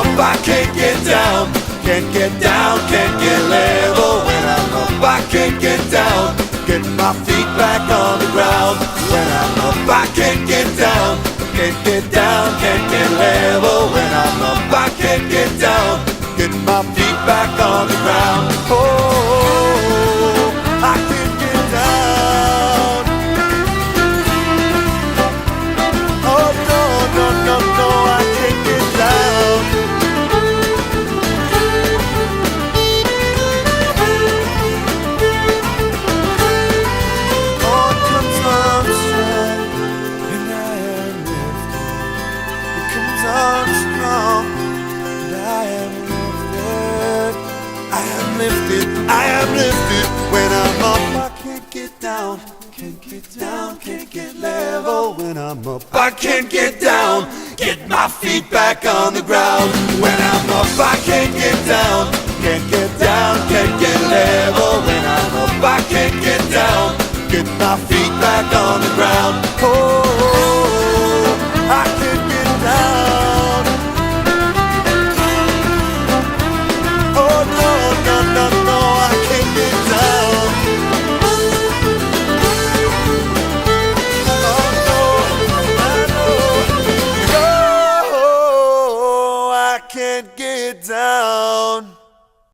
up, I can't get down. Can't get down, can't get level. When I'm up, I can't get down. Get my feet back on the ground. When I'm up, I can't get down. Can't get down, can't get level. When I'm up, I can't get down. Get my feet back on the ground. Oh, I can't get down. Oh no, no, no, no, I can't get down. Oh, it comes on strong, and I am lifted. It comes on strong, and I am lifted. I am lifted, I am lifted. When I'm up, I can't get down. Can't get down, can't get level. When I'm up, I can't get down. Get my feet back on the ground. When I'm up, I can't get down. Can't get down, can't get level. When I'm up, I can't get down. Get my feet back on the ground. Oh, I can't get down. Oh no, no, no, no, I can't get down. Oh, I can't get down.